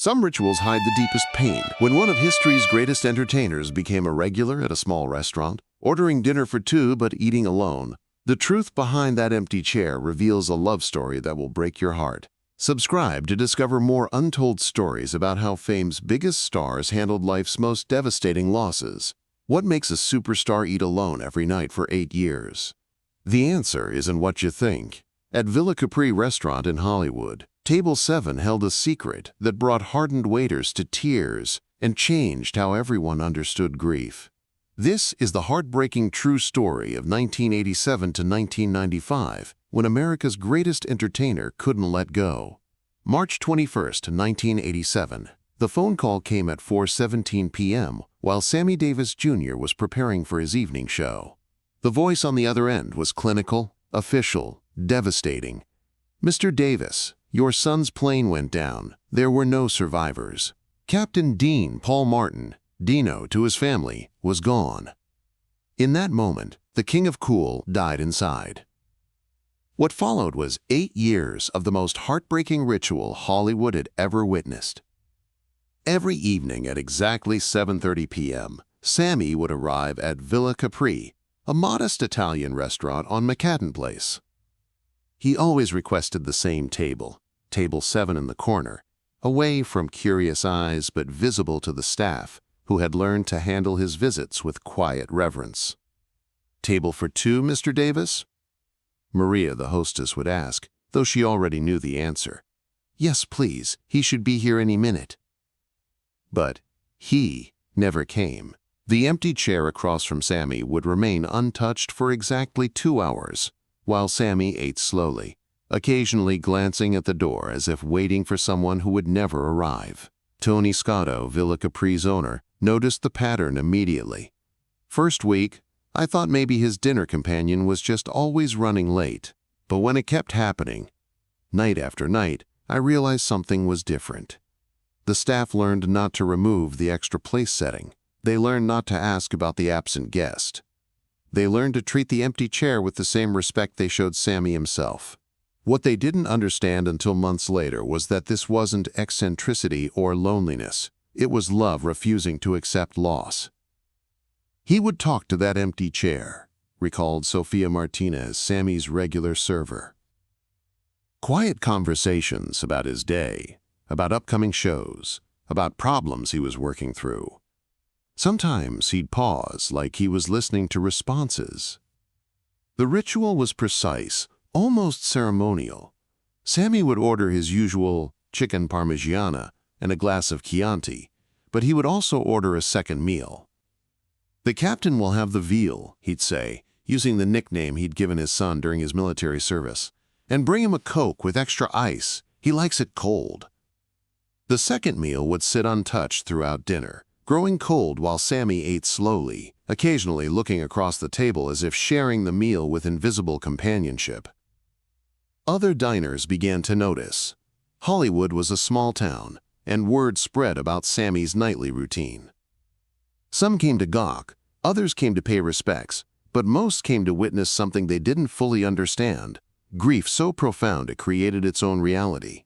Some rituals hide the deepest pain. When one of history's greatest entertainers became a regular at a small restaurant, ordering dinner for two but eating alone, the truth behind that empty chair reveals a love story that will break your heart. Subscribe to discover more untold stories about how fame's biggest stars handled life's most devastating losses. What makes a superstar eat alone every night for 8 years? The answer isn't what you think. At Villa Capri restaurant in Hollywood, Table 7 held a secret that brought hardened waiters to tears and changed how everyone understood grief. This is the heartbreaking true story of 1987 to 1995, when America's greatest entertainer couldn't let go. March 21st, 1987. The phone call came at 4:17 p.m. while Sammy Davis Jr. was preparing for his evening show. The voice on the other end was clinical, official, devastating. "Mr. Davis, your son's plane went down. There were no survivors. Captain Dean Paul Martin, Dino to his family, was gone." In that moment, the king of cool died inside. What followed was 8 years of the most heartbreaking ritual Hollywood had ever witnessed. Every evening at exactly 7:30 p.m., Sammy would arrive at Villa Capri, a modest Italian restaurant on Manhattan Place. He always requested the same table, Table 7 in the corner, away from curious eyes but visible to the staff, who had learned to handle his visits with quiet reverence. "Table for two, Mr. Davis?" Maria, the hostess, would ask, though she already knew the answer. "Yes, please. He should be here any minute." But he never came. The empty chair across from Sammy would remain untouched for exactly 2 hours, while Sammy ate slowly, occasionally glancing at the door as if waiting for someone who would never arrive. Tony Scotto, Villa Capri's owner, noticed the pattern immediately. "First week, I thought maybe his dinner companion was just always running late. But when it kept happening, night after night, I realized something was different." The staff learned not to remove the extra place setting. They learned not to ask about the absent guest. They learned to treat the empty chair with the same respect they showed Sammy himself. What they didn't understand until months later was that this wasn't eccentricity or loneliness. It was love refusing to accept loss. "He would talk to that empty chair," recalled Sofia Martinez, Sammy's regular server. Quiet conversations about his day, about upcoming shows, about problems he was working through. Sometimes he'd pause like he was listening to responses. The ritual was precise, almost ceremonial. Sammy would order his usual chicken parmigiana and a glass of Chianti, but he would also order a second meal. "The captain will have the veal," he'd say, using the nickname he'd given his son during his military service, "and bring him a Coke with extra ice. He likes it cold." The second meal would sit untouched throughout dinner, growing cold while Sammy ate slowly, occasionally looking across the table as if sharing the meal with invisible companionship. Other diners began to notice. Hollywood was a small town, and word spread about Sammy's nightly routine. Some came to gawk, others came to pay respects, but most came to witness something they didn't fully understand, grief so profound it created its own reality.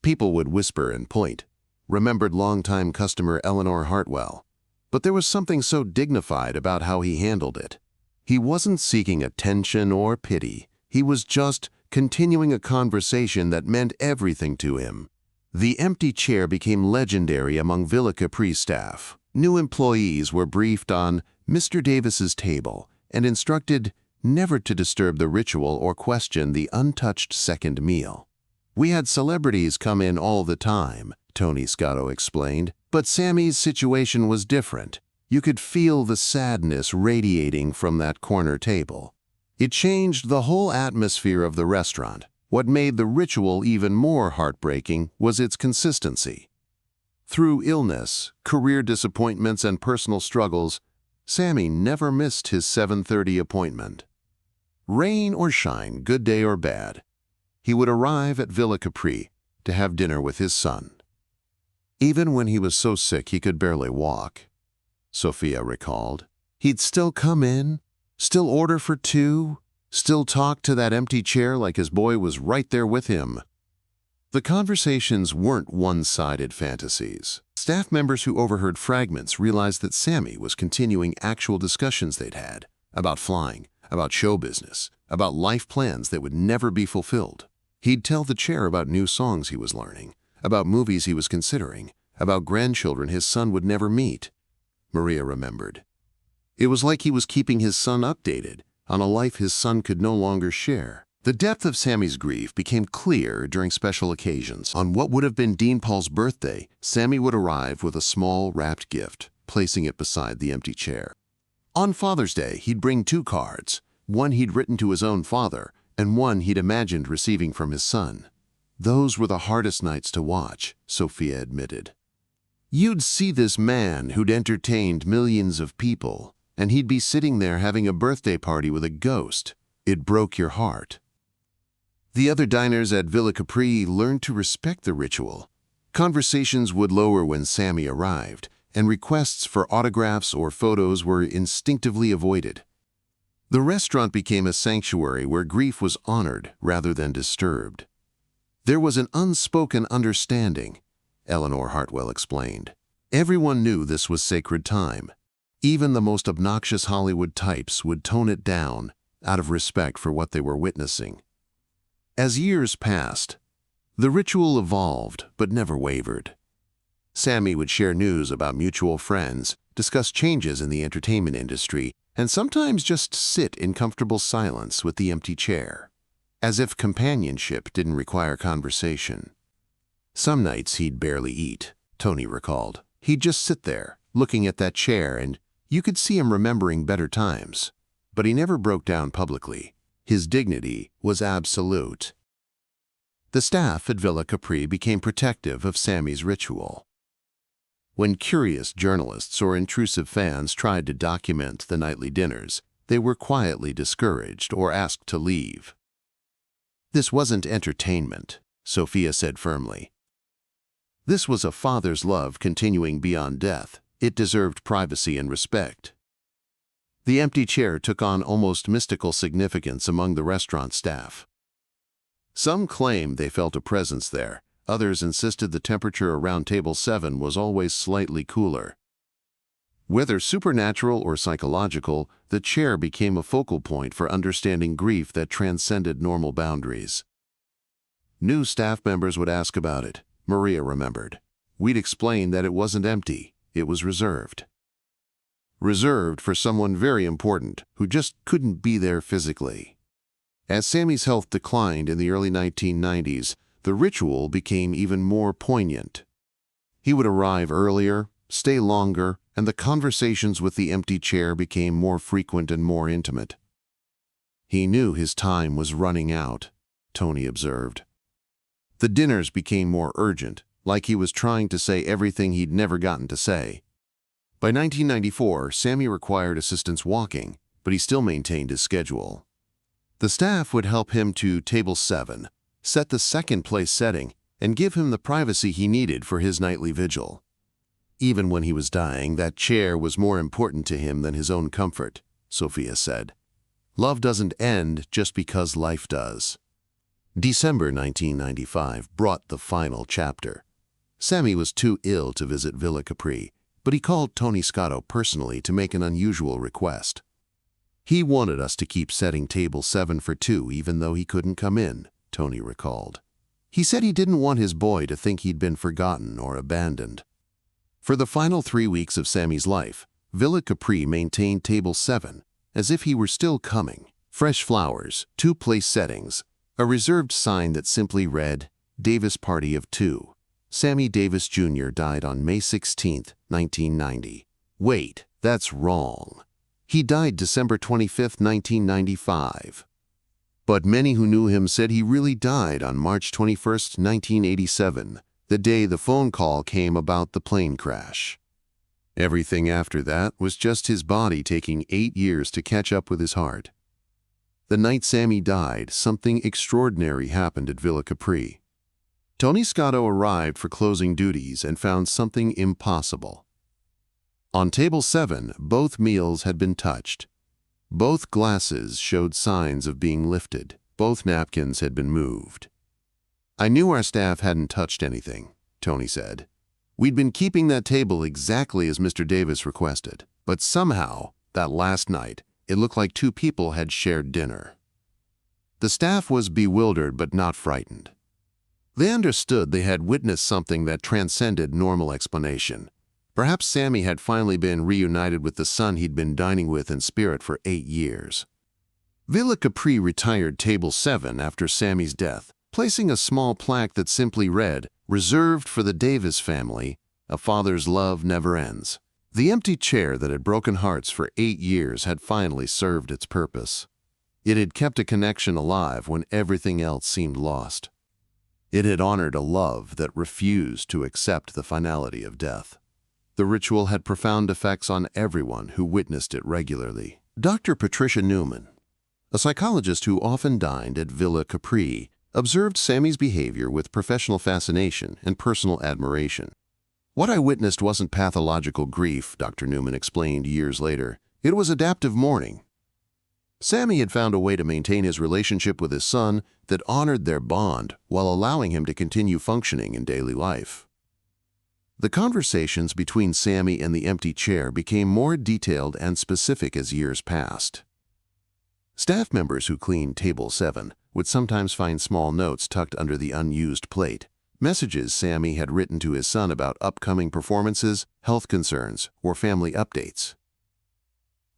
People would whisper and point, remembered longtime customer Eleanor Hartwell, but there was something so dignified about how he handled it. He wasn't seeking attention or pity. He was just continuing a conversation that meant everything to him. The empty chair became legendary among Villa Capri staff. New employees were briefed on Mr. Davis's table and instructed never to disturb the ritual or question the untouched second meal. "We had celebrities come in all the time," Tony Scotto explained, but Sammy's situation was different. You could feel the sadness radiating from that corner table. It changed the whole atmosphere of the restaurant. What made the ritual even more heartbreaking was its consistency. Through illness, career disappointments, and personal struggles, Sammy never missed his 7:30 appointment. Rain or shine, good day or bad, he would arrive at Villa Capri to have dinner with his son. Even when he was so sick he could barely walk, Sofia recalled, he'd still come in, still order for two, still talk to that empty chair like his boy was right there with him. The conversations weren't one-sided fantasies. Staff members who overheard fragments realized that Sammy was continuing actual discussions they'd had about flying, about show business, about life plans that would never be fulfilled. He'd tell the chair about new songs he was learning, about movies he was considering, about grandchildren his son would never meet. Maria remembered. It was like he was keeping his son updated on a life his son could no longer share. The depth of Sammy's grief became clear during special occasions. On what would have been Dean Paul's birthday, Sammy would arrive with a small wrapped gift, placing it beside the empty chair. On Father's Day, he'd bring 2 cards, one he'd written to his own father and one he'd imagined receiving from his son. Those were the hardest nights to watch, Sophia admitted. You'd see this man who'd entertained millions of people, and he'd be sitting there having a birthday party with a ghost. It broke your heart. The other diners at Villa Capri learned to respect the ritual. Conversations would lower when Sammy arrived, and requests for autographs or photos were instinctively avoided. The restaurant became a sanctuary where grief was honored rather than disturbed. There was an unspoken understanding, Eleanor Hartwell explained. Everyone knew this was sacred time. Even the most obnoxious Hollywood types would tone it down out of respect for what they were witnessing. As years passed, the ritual evolved but never wavered. Sammy would share news about mutual friends, discuss changes in the entertainment industry, and sometimes just sit in comfortable silence with the empty chair, as if companionship didn't require conversation. Some nights he'd barely eat, Tony recalled. He'd just sit there, looking at that chair, and you could see him remembering better times. But he never broke down publicly. His dignity was absolute. The staff at Villa Capri became protective of Sammy's ritual. When curious journalists or intrusive fans tried to document the nightly dinners, they were quietly discouraged or asked to leave. This wasn't entertainment, Sophia said firmly. This was a father's love continuing beyond death. It deserved privacy and respect. The empty chair took on almost mystical significance among the restaurant staff. Some claimed they felt a presence there. Others insisted the temperature around table 7 was always slightly cooler. Whether supernatural or psychological, the chair became a focal point for understanding grief that transcended normal boundaries. New staff members would ask about it, Maria remembered. We'd explain that it wasn't empty, it was reserved. Reserved for someone very important who just couldn't be there physically. As Sammy's health declined in the early 1990s, the ritual became even more poignant. He would arrive earlier, stay longer, and the conversations with the empty chair became more frequent and more intimate. He knew his time was running out, Tony observed. The dinners became more urgent, like he was trying to say everything he'd never gotten to say. By 1994, Sammy required assistance walking, but he still maintained his schedule. The staff would help him to table 7, set the second-place setting, and give him the privacy he needed for his nightly vigil. Even when he was dying, that chair was more important to him than his own comfort, Sophia said. Love doesn't end just because life does. December 1995 brought the final chapter. Sammy was too ill to visit Villa Capri, but he called Tony Scotto personally to make an unusual request. He wanted us to keep setting table 7 for 2 even though he couldn't come in, Tony recalled. He said he didn't want his boy to think he'd been forgotten or abandoned. For the final 3 weeks of Sammy's life, Villa Capri maintained table 7 as if he were still coming. Fresh flowers, 2-place settings, a reserved sign that simply read, Davis Party of 2. Sammy Davis Jr. died on May 16, 1990. Wait, that's wrong. He died December 25, 1995. But many who knew him said he really died on March 21, 1987, the day the phone call came about the plane crash. Everything after that was just his body taking 8 years to catch up with his heart. The night Sammy died, something extraordinary happened at Villa Capri. Tony Scotto arrived for closing duties and found something impossible. On table 7, both meals had been touched. Both glasses showed signs of being lifted. Both napkins had been moved. "I knew our staff hadn't touched anything," Tony said. "We'd been keeping that table exactly as Mr. Davis requested, but somehow, that last night, it looked like two people had shared dinner." The staff was bewildered but not frightened. They understood they had witnessed something that transcended normal explanation. Perhaps Sammy had finally been reunited with the son he'd been dining with in spirit for 8 years. Villa Capri retired Table 7 after Sammy's death, placing a small plaque that simply read, "Reserved for the Davis family, a father's love never ends." The empty chair that had broken hearts for 8 years had finally served its purpose. It had kept a connection alive when everything else seemed lost. It had honored a love that refused to accept the finality of death. The ritual had profound effects on everyone who witnessed it regularly. Dr. Patricia Newman, a psychologist who often dined at Villa Capri, observed Sammy's behavior with professional fascination and personal admiration. "What I witnessed wasn't pathological grief," Dr. Newman explained years later. "It was adaptive mourning." Sammy had found a way to maintain his relationship with his son that honored their bond while allowing him to continue functioning in daily life. The conversations between Sammy and the empty chair became more detailed and specific as years passed. Staff members who cleaned Table 7 would sometimes find small notes tucked under the unused plate, messages Sammy had written to his son about upcoming performances, health concerns, or family updates.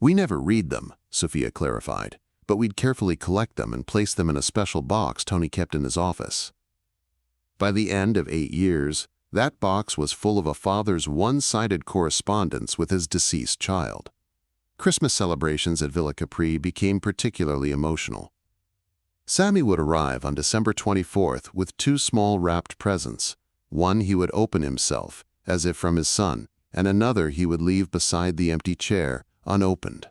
"We never read them," Sophia clarified, "but we'd carefully collect them and place them in a special box Tony kept in his office." By the end of 8 years, that box was full of a father's one-sided correspondence with his deceased child. Christmas celebrations at Villa Capri became particularly emotional. Sammy would arrive on December 24th with 2 small wrapped presents. One he would open himself, as if from his son, and another he would leave beside the empty chair, unopened.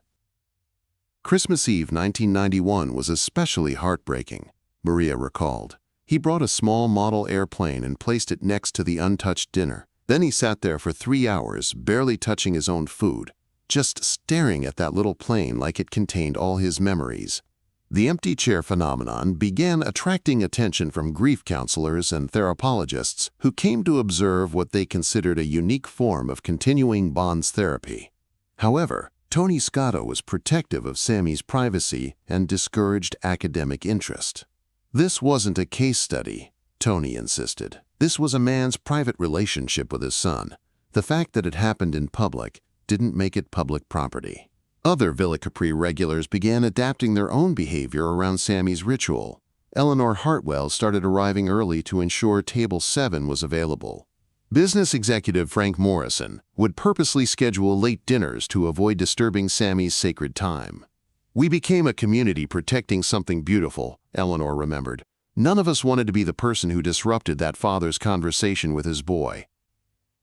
Christmas Eve 1991 was especially heartbreaking, Maria recalled. He brought a small model airplane and placed it next to the untouched dinner. Then he sat there for 3 hours, barely touching his own food, just staring at that little plane like it contained all his memories. The empty chair phenomenon began attracting attention from grief counselors and therapologists who came to observe what they considered a unique form of continuing bonds therapy. However, Tony Scotto was protective of Sammy's privacy and discouraged academic interest. "This wasn't a case study," Tony insisted. "This was a man's private relationship with his son. The fact that it happened in public didn't make it public property." Other Villa Capri regulars began adapting their own behavior around Sammy's ritual. Eleanor Hartwell started arriving early to ensure Table 7 was available. Business executive Frank Morrison would purposely schedule late dinners to avoid disturbing Sammy's sacred time. "We became a community protecting something beautiful," Eleanor remembered. "None of us wanted to be the person who disrupted that father's conversation with his boy."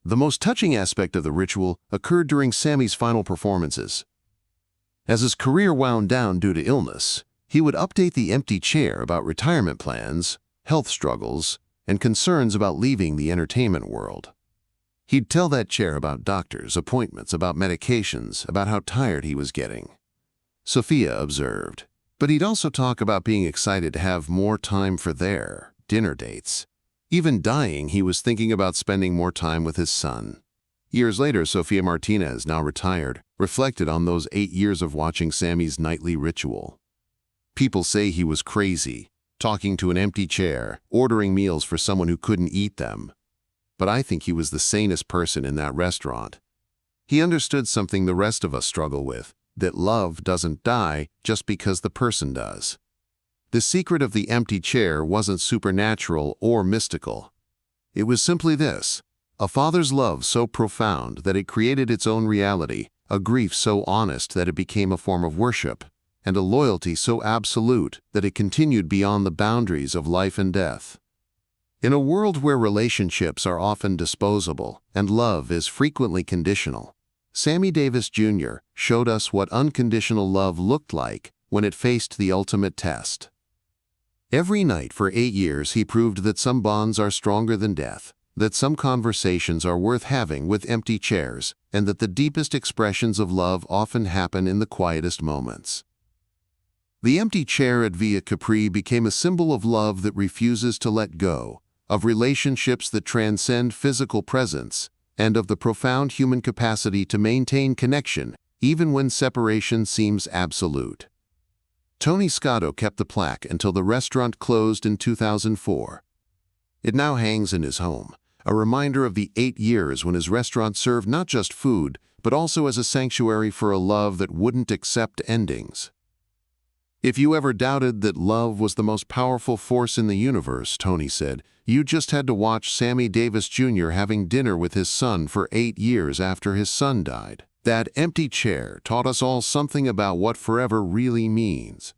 The most touching aspect of the ritual occurred during Sammy's final performances. As his career wound down due to illness, he would update the empty chair about retirement plans, health struggles, and concerns about leaving the entertainment world. He'd tell that chair about doctors, appointments, about medications, about how tired he was getting. Sophia observed. But he'd also talk about being excited to have more time for their dinner dates. Even dying, he was thinking about spending more time with his son. Years later, Sofia Martinez, now retired, reflected on those 8 years of watching Sammy's nightly ritual. "People say he was crazy, talking to an empty chair, ordering meals for someone who couldn't eat them. But I think he was the sanest person in that restaurant. He understood something the rest of us struggle with, that love doesn't die just because the person does." The secret of the empty chair wasn't supernatural or mystical. It was simply this: a father's love so profound that it created its own reality, a grief so honest that it became a form of worship, and a loyalty so absolute that it continued beyond the boundaries of life and death. In a world where relationships are often disposable and love is frequently conditional, Sammy Davis Jr. showed us what unconditional love looked like when it faced the ultimate test. Every night for 8 years he proved that some bonds are stronger than death, that some conversations are worth having with empty chairs, and that the deepest expressions of love often happen in the quietest moments. The empty chair at Villa Capri became a symbol of love that refuses to let go, of relationships that transcend physical presence, and of the profound human capacity to maintain connection even when separation seems absolute. Tony Scotto kept the plaque until the restaurant closed in 2004. It now hangs in his home, a reminder of the 8 years when his restaurant served not just food, but also as a sanctuary for a love that wouldn't accept endings. If you ever doubted that love was the most powerful force in the universe, Tony said, you just had to watch Sammy Davis Jr. having dinner with his son for 8 years after his son died. That empty chair taught us all something about what forever really means.